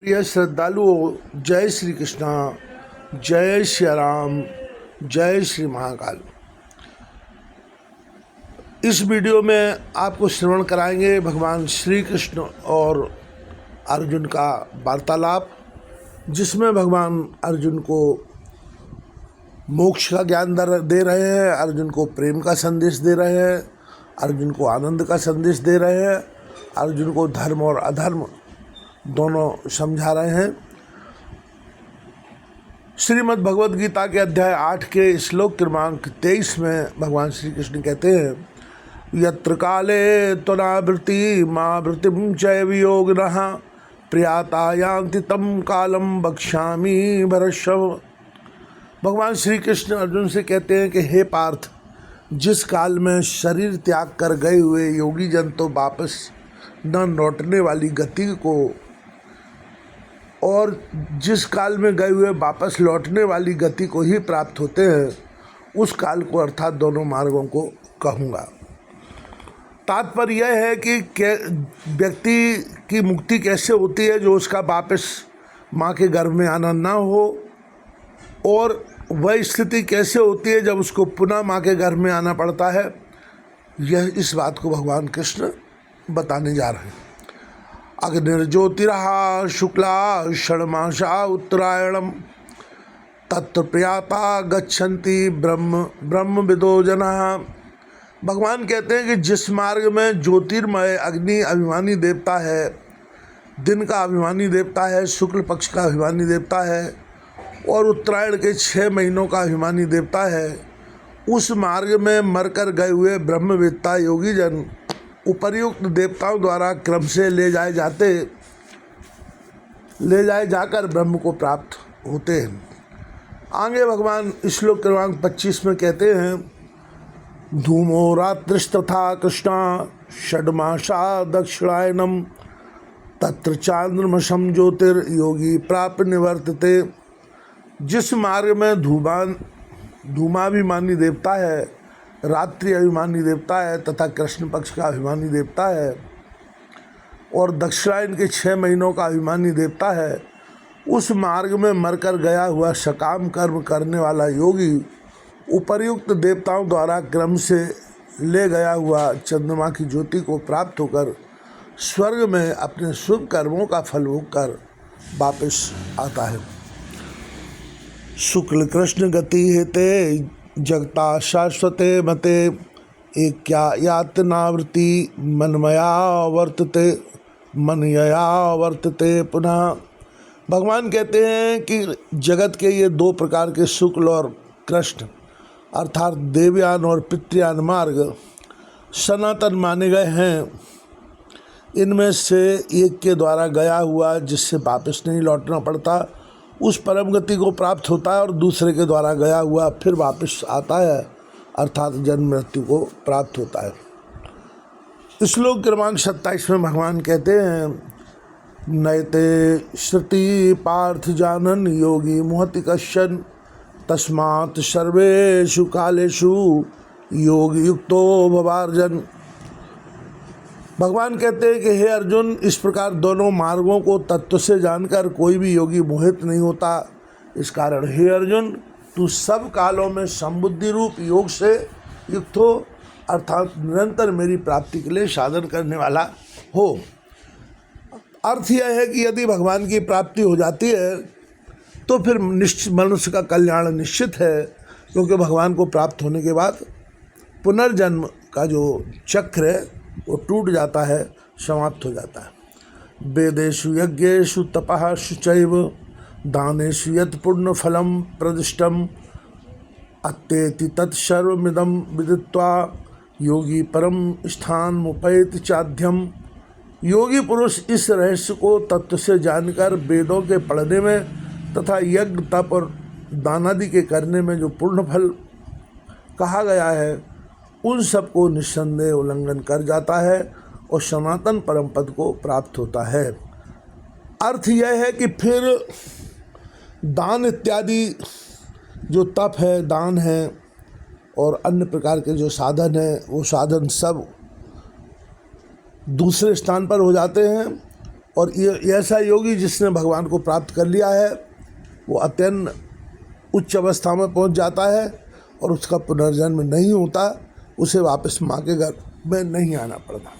प्रिय श्रद्धालुओं, जय श्री कृष्णा, जय श्री राम, जय श्री महाकाल। इस वीडियो में आपको श्रवण कराएंगे भगवान श्री कृष्ण और अर्जुन का वार्तालाप, जिसमें भगवान अर्जुन को मोक्ष का ज्ञान दे रहे हैं, अर्जुन को प्रेम का संदेश दे रहे हैं, अर्जुन को आनंद का संदेश दे रहे हैं, अर्जुन को धर्म और अधर्म दोनों समझा रहे हैं। श्रीमद् भगवद गीता के अध्याय 8 के श्लोक क्रमांक 23 में भगवान श्री कृष्ण कहते हैं, यत्र काले त्वनावृत्ति मां वृत्तिं च वियोगिनः प्रियाता यान्ति तं कालम बक्ष्यामि भरतर्षभ। भगवान श्री कृष्ण अर्जुन से कहते हैं कि हे पार्थ, जिस काल में शरीर त्याग कर गए हुए योगी जन तो वापस न लौटने वाली गति को, और जिस काल में गए हुए वापस लौटने वाली गति को ही प्राप्त होते हैं, उस काल को अर्थात दोनों मार्गों को कहूँगा। तात्पर्य यह है कि व्यक्ति की मुक्ति कैसे होती है, जो उसका वापस माँ के गर्भ में आना ना हो, और वह स्थिति कैसे होती है जब उसको पुनः माँ के गर्भ में आना पड़ता है। यह इस बात को भगवान कृष्ण बताने जा रहे हैं। अग्निर्ज्योतिरः शुक्ला षण्मासा उत्तरायणम तत्र प्रयाता गच्छन्ति ब्रह्म विदो जनाः। भगवान कहते हैं कि जिस मार्ग में ज्योतिर्मय अग्नि अभिमानी देवता है, दिन का अभिमानी देवता है, शुक्ल पक्ष का अभिमानी देवता है, और उत्तरायण के 6 महीनों का अभिमानी देवता है, उस मार्ग में मरकर गए हुए ब्रह्मवेत्ता योगी जन उपर्युक्त देवताओं द्वारा क्रम से ले जाए जाकर ब्रह्म को प्राप्त होते हैं। आगे भगवान श्लोक क्रमांक 25 में कहते हैं, धूमो रात्रिस्तथा कृष्णा षड्मासा दक्षिणायनम तत्र चांद्रमसम ज्योतिर्योगी प्राप्त निवर्तते। जिस मार्ग में धूमाभिमानी देवता है, रात्रि अभिमानी देवता है तथा कृष्ण पक्ष का अभिमानी देवता है, और दक्षिणायन के 6 महीनों का अभिमानी देवता है, उस मार्ग में मरकर गया हुआ सकाम कर्म करने वाला योगी उपर्युक्त देवताओं द्वारा क्रम से ले गया हुआ चंद्रमा की ज्योति को प्राप्त होकर स्वर्ग में अपने शुभ कर्मों का फल भोग कर वापस आता है। शुक्ल कृष्ण गति हेते जगता शाश्वते मते एक्या यातनावृत्ति मनयया वर्तते पुनः। भगवान कहते हैं कि जगत के ये 2 प्रकार के शुक्ल और कृष्ण अर्थात देवयान और पितृयान मार्ग सनातन माने गए हैं। इनमें से एक के द्वारा गया हुआ, जिससे वापस नहीं लौटना पड़ता, उस परम गति को प्राप्त होता है, और दूसरे के द्वारा गया हुआ फिर वापस आता है, अर्थात जन्म मृत्यु को प्राप्त होता है। श्लोक क्रमांक 27 में भगवान कहते हैं, नयते श्रुति पार्थ जानन योगी मुहति कश्चन तस्मात् सर्वेषु कालेषु योग युक्तो भवार्जन। भगवान कहते हैं कि हे अर्जुन, इस प्रकार दोनों मार्गों को तत्व से जानकर कोई भी योगी मोहित नहीं होता। इस कारण हे अर्जुन, तू सब कालों में संबुद्धि रूप योग से युक्त हो, अर्थात निरंतर मेरी प्राप्ति के लिए साधन करने वाला हो। अर्थ यह है कि यदि भगवान की प्राप्ति हो जाती है तो फिर मनुष्य का कल्याण निश्चित है, क्योंकि भगवान को प्राप्त होने के बाद पुनर्जन्म का जो चक्र है वो टूट जाता है, समाप्त हो जाता है। वेदेषु यज्ञेषु तपः शुचैव दानेषु यत् पुण्यफलं प्रदिष्टम् अत्तेति तत्सर्वमिदं विदित्वा योगी परम स्थानमुपैति चाध्यम। योगी पुरुष इस रहस्य को तत्व से जानकर वेदों के पढ़ने में तथा यज्ञ तप और दानादि के करने में जो पूर्ण फल कहा गया है, उन सब को निस्संदेह उल्लंघन कर जाता है और सनातन परम पद को प्राप्त होता है। अर्थ यह है कि फिर दान इत्यादि जो तप है, दान है, और अन्य प्रकार के जो साधन है, वो साधन सब दूसरे स्थान पर हो जाते हैं, और ये ऐसा योगी जिसने भगवान को प्राप्त कर लिया है वो अत्यंत उच्च अवस्था में पहुंच जाता है और उसका पुनर्जन्म नहीं होता, उसे वापस माँ के घर में नहीं आना पड़ता।